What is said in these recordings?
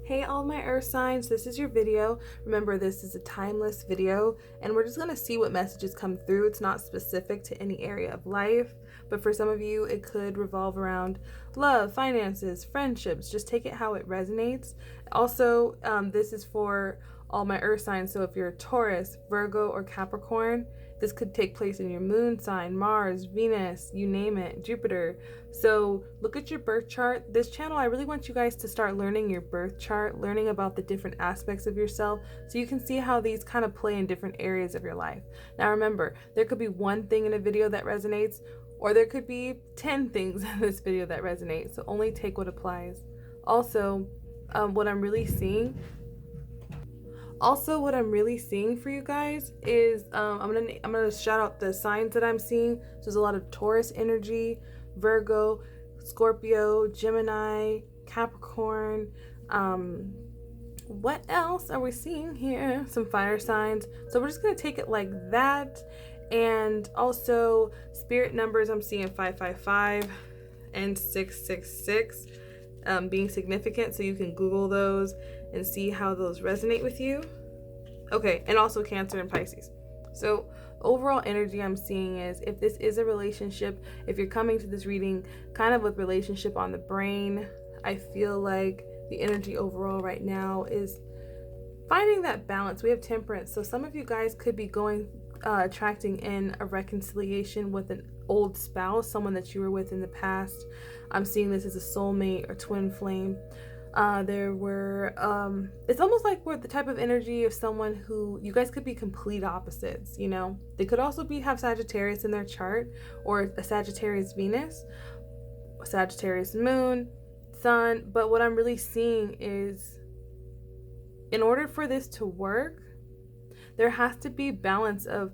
Hey all my earth signs, this is your video. Remember, this is a timeless video and we're just going to see what messages come through. It's not specific to any area of life, but for some of you it could revolve around love, finances, friendships. Just take it how it resonates. Also, this is for all my earth signs, so if you're a Taurus, Virgo, or Capricorn, this could take place in your moon sign, Mars, Venus, you name it, Jupiter. So look at your birth chart. This channel, I really want you guys to start learning your birth chart, learning about the different aspects of yourself so you can see how these kind of play in different areas of your life. Now remember, there could be one thing in a video that resonates, or there could be 10 things in this video that resonate. So only take what applies. Also, what I'm really seeing for you guys is I'm gonna shout out the signs that I'm seeing. So there's a lot of Taurus energy, Virgo, Scorpio, Gemini, Capricorn. What else are we seeing here? Some fire signs. So we're just gonna take it like that. And also spirit numbers, I'm seeing 555 and 666 being significant, so you can Google those and see how those resonate with you. Okay, and also Cancer and Pisces. So overall energy I'm seeing is, if this is a relationship, if you're coming to this reading kind of with relationship on the brain, I feel like the energy overall right now is finding that balance. We have Temperance, so some of you guys could be attracting in a reconciliation with an old spouse, someone that you were with in the past. I'm seeing this as a soulmate or twin flame. It's almost like we're the type of energy of someone who you guys could be complete opposites, you know. They could also have Sagittarius in their chart, or a Sagittarius Venus, a Sagittarius moon, sun. But what I'm really seeing is, in order for this to work, there has to be balance of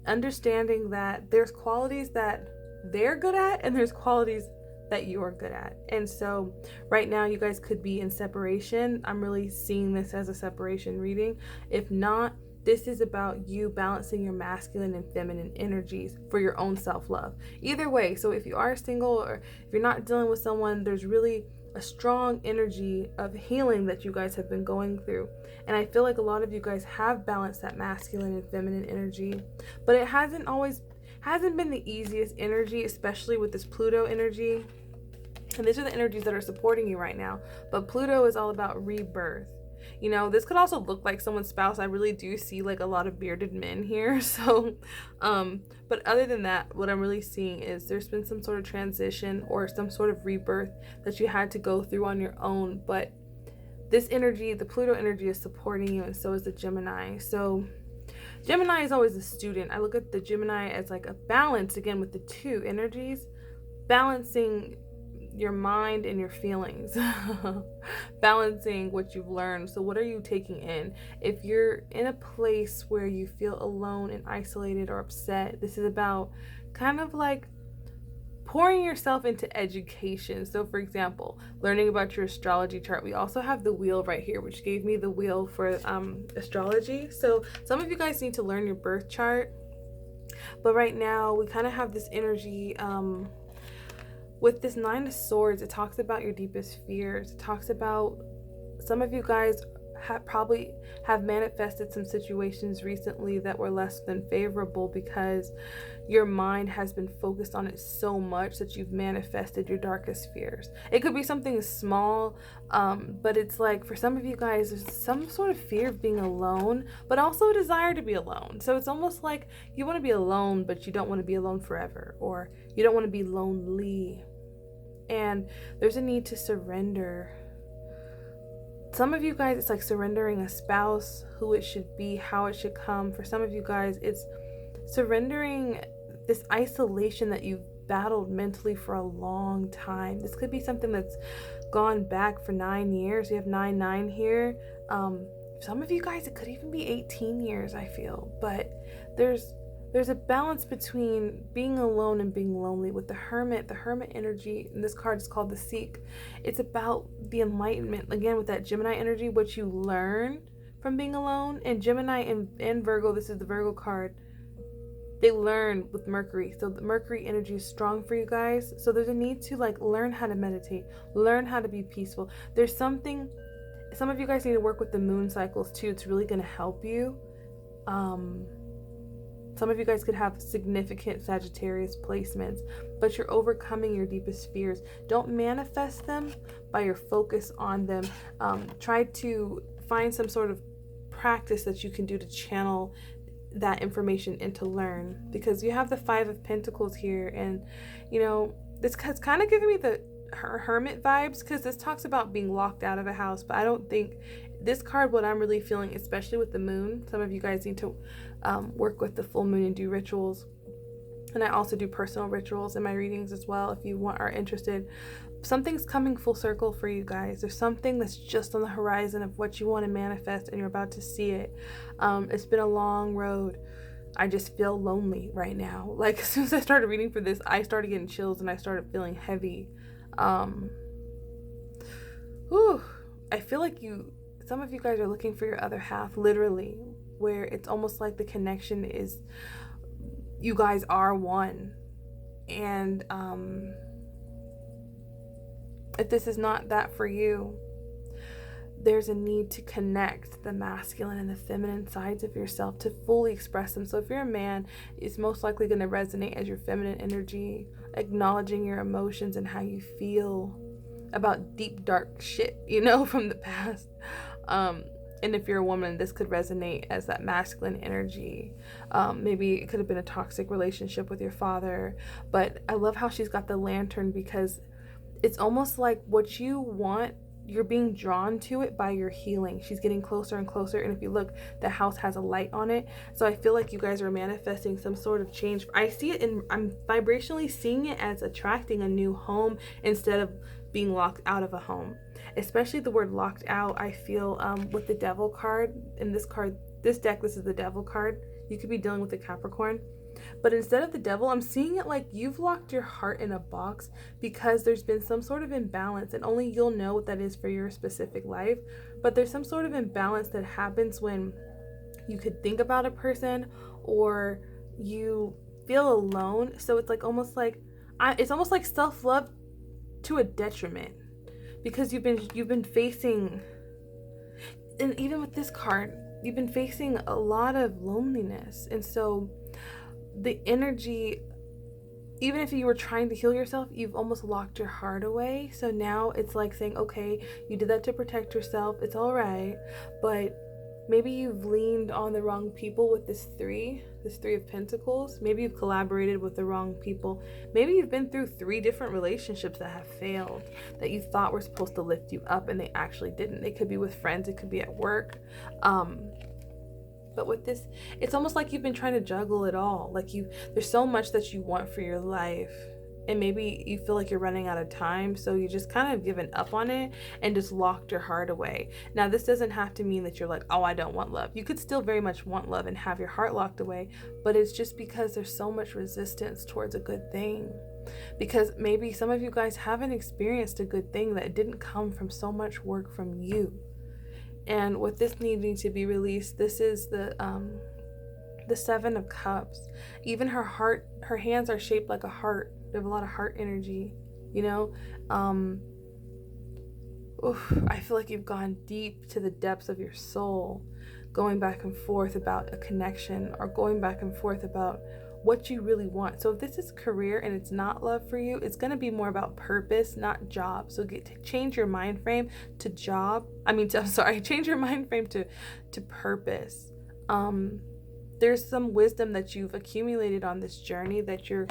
understanding that there's qualities that they're good at and there's qualities that you're good at. And so right now you guys could be in separation. I'm really seeing this as a separation reading. If not, this is about you balancing your masculine and feminine energies for your own self-love. Either way, so if you are single or if you're not dealing with someone, there's really a strong energy of healing that you guys have been going through. And I feel like a lot of you guys have balanced that masculine and feminine energy, but it hasn't been the easiest energy, especially with this Pluto energy. And these are the energies that are supporting you right now. But Pluto is all about rebirth. You know, this could also look like someone's spouse. I really do see like a lot of bearded men here. So, but other than that, what I'm really seeing is there's been some sort of transition or some sort of rebirth that you had to go through on your own. But this energy, the Pluto energy, is supporting you, and so is the Gemini. So Gemini is always a student. I look at the Gemini as like a balance, again, with the two energies, balancing your mind and your feelings, balancing what you've learned. So what are you taking in? If you're in a place where you feel alone and isolated or upset, this is about kind of like pouring yourself into education. So for example, learning about your astrology chart. We also have the wheel right here, which gave me the wheel for astrology. So some of you guys need to learn your birth chart, but right now we kind of have this energy with this Nine of Swords. It talks about your deepest fears. It talks about some of you guys probably have manifested some situations recently that were less than favorable because your mind has been focused on it so much that you've manifested your darkest fears. It could be something small, but it's like for some of you guys, there's some sort of fear of being alone, but also a desire to be alone. So it's almost like you want to be alone, but you don't want to be alone forever, or you don't want to be lonely. And there's a need to surrender. Some of you guys, it's like surrendering a spouse, who it should be, how it should come. For some of you guys, it's surrendering this isolation that you've battled mentally for a long time. This could be something that's gone back for 9 years. You have 9 here. Some of you guys, it could even be 18 years, I feel. But there's a balance between being alone and being lonely. With the hermit energy, and this card is called the Seek. It's about the enlightenment. Again, with that Gemini energy, what you learn from being alone. And Gemini and Virgo, this is the Virgo card, they learn with Mercury. So the Mercury energy is strong for you guys. So there's a need to like learn how to meditate, learn how to be peaceful. There's something some of you guys need to work with the moon cycles too. It's really going to help you. Some of you guys could have significant Sagittarius placements, but you're overcoming your deepest fears. Don't manifest them by your focus on them. Try to find some sort of practice that you can do to channel that information and to learn, because you have the Five of Pentacles here, and this has kind of given me the hermit vibes, because this talks about being locked out of a house, but I don't think this card, what I'm really feeling, especially with the moon, some of you guys need to work with the full moon and do rituals. And I also do personal rituals in my readings as well, if you are interested. Something's coming full circle for you guys. There's something that's just on the horizon of what you want to manifest, and you're about to see it. It's been a long road. I just feel lonely right now. Like, as soon as I started reading for this, I started getting chills and I started feeling heavy. I feel like some of you guys are looking for your other half, literally, where it's almost like the connection is, you guys are one. And if this is not that for you, there's a need to connect the masculine and the feminine sides of yourself to fully express them. So if you're a man, it's most likely going to resonate as your feminine energy, acknowledging your emotions and how you feel about deep, dark shit, from the past. And if you're a woman, this could resonate as that masculine energy. Maybe it could have been a toxic relationship with your father. But I love how she's got the lantern, because it's almost like what you want, you're being drawn to it by your healing. She's getting closer and closer. And if you look, the house has a light on it. So I feel like you guys are manifesting some sort of change. I see it I'm vibrationally seeing it as attracting a new home instead of being locked out of a home. Especially the word locked out, I feel with the devil card. In this deck, this is the devil card. You could be dealing with a Capricorn. But instead of the devil, I'm seeing it like you've locked your heart in a box because there's been some sort of imbalance, and only you'll know what that is for your specific life. But there's some sort of imbalance that happens when you could think about a person or you feel alone. So it's like almost like it's almost like self-love to a detriment, because you've been facing, and even with this card, you've been facing a lot of loneliness. And so the energy, even if you were trying to heal yourself, you've almost locked your heart away. So now it's like saying, okay, you did that to protect yourself, it's all right, but maybe you've leaned on the wrong people with this three of Pentacles. Maybe you've collaborated with the wrong people. Maybe you've been through 3 different relationships that have failed, that you thought were supposed to lift you up and they actually didn't. They could be with friends, it could be at work. But with this, it's almost like you've been trying to juggle it all. Like there's so much that you want for your life, and maybe you feel like you're running out of time, so you just kind of given up on it and just locked your heart away. Now, this doesn't have to mean that you're like, oh, I don't want love. You could still very much want love and have your heart locked away, but it's just because there's so much resistance towards a good thing. Because maybe some of you guys haven't experienced a good thing that didn't come from so much work from you. And with this needing to be released, this is the 7 of Cups. Even her hands are shaped like a heart. They have a lot of heart energy, I feel like you've gone deep to the depths of your soul, going back and forth about a connection, or going back and forth about what you really want. So if this is career and it's not love for you, it's going to be more about purpose, not job. So change your mind frame to job. Change your mind frame to purpose. There's some wisdom that you've accumulated on this journey that you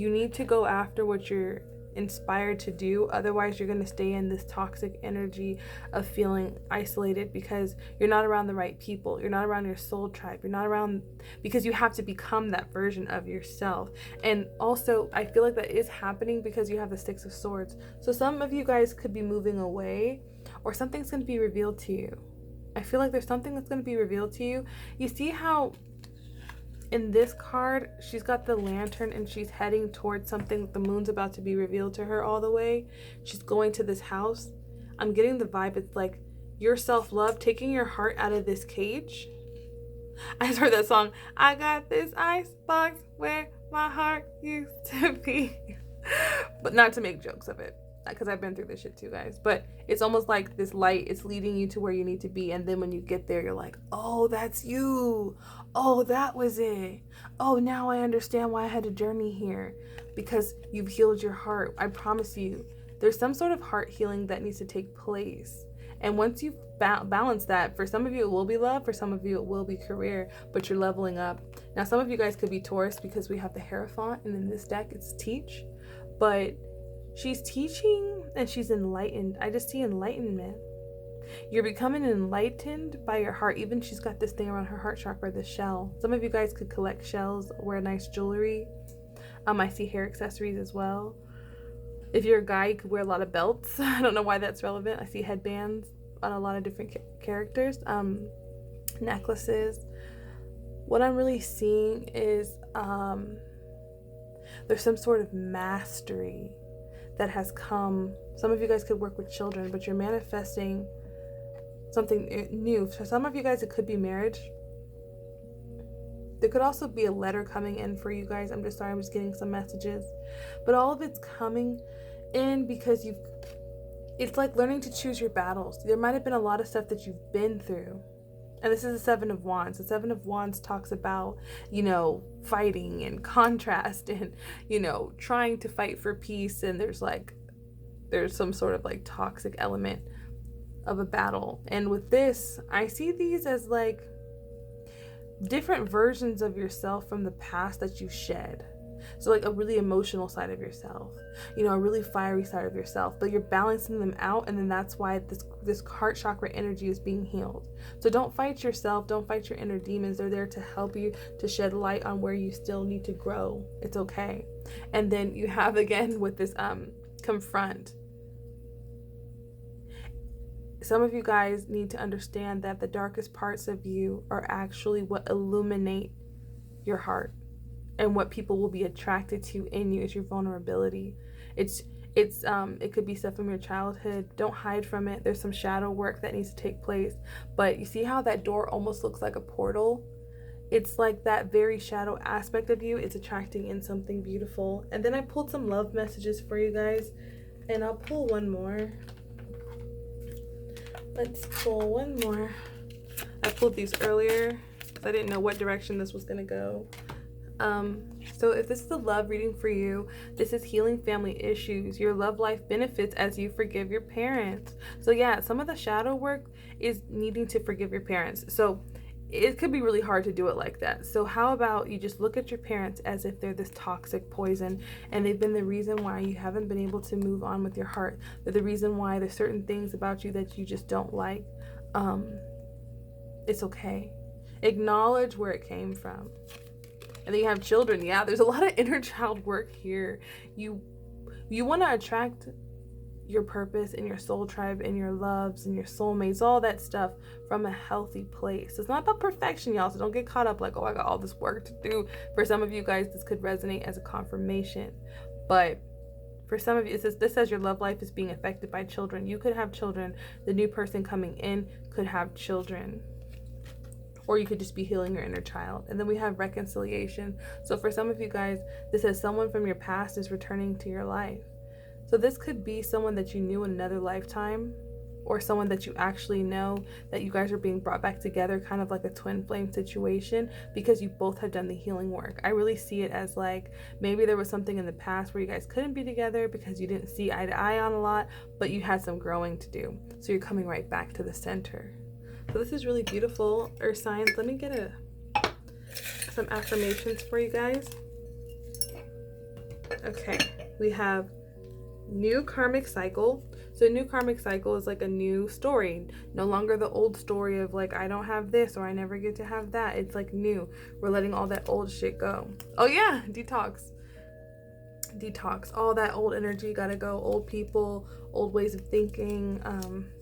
need to go after what you're inspired to do. Otherwise, you're going to stay in this toxic energy of feeling isolated because you're not around the right people. You're not around your soul tribe. You're not around, because you have to become that version of yourself. And also, I feel like that is happening because you have the 6 of Swords. So some of you guys could be moving away, or something's going to be revealed to you. I feel like there's something that's going to be revealed to you. You see how in this card, she's got the lantern and she's heading towards something. The moon's about to be revealed to her all the way. She's going to this house. I'm getting the vibe. It's like your self-love, taking your heart out of this cage. I just heard that song. I got this ice box where my heart used to be. But not to make jokes of it. because I've been through this shit too, guys. But it's almost like this light, it's leading you to where you need to be. And then when you get there, you're like, oh, that's you. Oh, that was it. Oh, now I understand why I had to journey here. Because you've healed your heart. I promise you, there's some sort of heart healing that needs to take place. And once you've balanced that, for some of you it will be love, for some of you it will be career, but you're leveling up. Now, some of you guys could be Taurus because we have the Hierophant, and in this deck it's teach. But she's teaching and she's enlightened. I just see enlightenment. You're becoming enlightened by your heart. Even she's got this thing around her heart chakra, this shell. Some of you guys could collect shells, wear nice jewelry. I see hair accessories as well. If you're a guy, you could wear a lot of belts. I don't know why that's relevant. I see headbands on a lot of different characters. Necklaces. What I'm really seeing is there's some sort of mastery that has come. Some of you guys could work with children, but you're manifesting something new. For some of you guys, it could be marriage. There could also be a letter coming in for you guys. I'm just sorry, I'm just getting some messages. But all of it's coming in because it's like learning to choose your battles. There might have been a lot of stuff that you've been through. And this is the Seven of Wands. The Seven of Wands talks about, fighting and contrast and, trying to fight for peace. And there's some sort of like toxic element of a battle. And with this, I see these as like different versions of yourself from the past that you shed. So like a really emotional side of yourself, a really fiery side of yourself, but you're balancing them out. And then that's why this heart chakra energy is being healed. So don't fight yourself. Don't fight your inner demons. They're there to help you to shed light on where you still need to grow. It's okay. And then you have again with this confront. Some of you guys need to understand that the darkest parts of you are actually what illuminate your heart, and what people will be attracted to in you is your vulnerability. It could be stuff from your childhood. Don't hide from it. There's some shadow work that needs to take place. But you see how that door almost looks like a portal? It's like that very shadow aspect of you is attracting in something beautiful. And then I pulled some love messages for you guys, and I'll pull one more. Let's pull one more. I pulled these earlier because I didn't know what direction this was going to go. So if this is a love reading for you, this is healing family issues. Your love life benefits as you forgive your parents. So yeah, some of the shadow work is needing to forgive your parents. So it could be really hard to do it like that. So how about you just look at your parents as if they're this toxic poison, and they've been the reason why you haven't been able to move on with your heart. They're the reason why there's certain things about you that you just don't like. It's okay. Acknowledge where it came from. And then you have children. Yeah, there's a lot of inner child work here. You want to attract your purpose and your soul tribe and your loves and your soulmates, all that stuff from a healthy place. It's not about perfection, y'all, so don't get caught up like, oh, I got all this work to do. For some of you guys, this could resonate as a confirmation. But for some of you, this says your love life is being affected by children. You could have children. The new person coming in could have children. Or you could just be healing your inner child. And then we have reconciliation. So for some of you guys, this says someone from your past is returning to your life. So this could be someone that you knew in another lifetime, or someone that you actually know, that you guys are being brought back together, kind of like a twin flame situation, because you both have done the healing work. I really see it as like, maybe there was something in the past where you guys couldn't be together because you didn't see eye to eye on a lot, but you had some growing to do. So you're coming right back to the center. So this is really beautiful, Earth signs. Let me get some affirmations for you guys. Okay, we have new karmic cycle. So new karmic cycle is like a new story. No longer the old story of like, I don't have this or I never get to have that. It's like new. We're letting all that old shit go. Oh yeah, detox. All that old energy gotta go. Old people, old ways of thinking.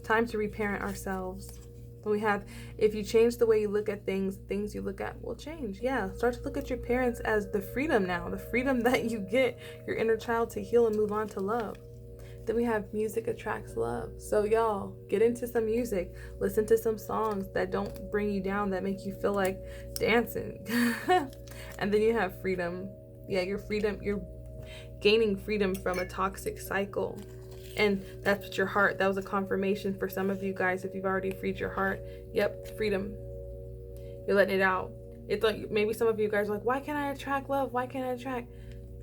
Time to reparent ourselves. Then we have, if you change the way you look at things, things you look at will change. Yeah, start to look at your parents as the freedom now, the freedom that you get your inner child to heal and move on to love. Then we have music attracts love. So y'all, get into some music. Listen to some songs that don't bring you down, that make you feel like dancing. And then you have freedom. Yeah, your freedom, you're gaining freedom from a toxic cycle. And that's what your heart, that was a confirmation for some of you guys. If you've already freed your heart, yep, freedom. You're letting it out. It's like, maybe some of you guys are like, why can't I attract love? Why can't I attract?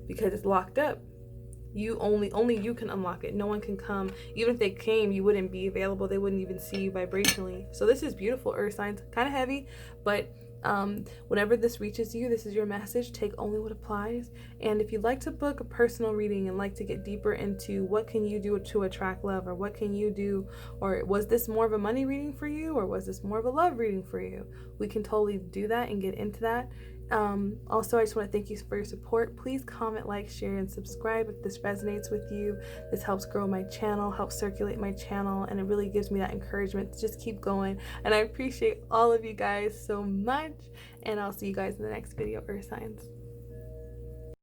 Because it's locked up. You only you can unlock it. No one can come. Even if they came, you wouldn't be available. They wouldn't even see you vibrationally. So this is beautiful, earth signs. Kind of heavy, but whenever this reaches you, this is your message. Take only what applies. And if you'd like to book a personal reading and like to get deeper into what can you do to attract love, or what can you do, or was this more of a money reading for you, or was this more of a love reading for you, we can totally do that and get into that. Also, I just want to thank you for your support. Please comment, like, share, and subscribe if this resonates with you. This helps grow my channel, helps circulate my channel, and it really gives me that encouragement to just keep going. And I appreciate all of you guys so much, and I'll see you guys in the next video, Earth Signs.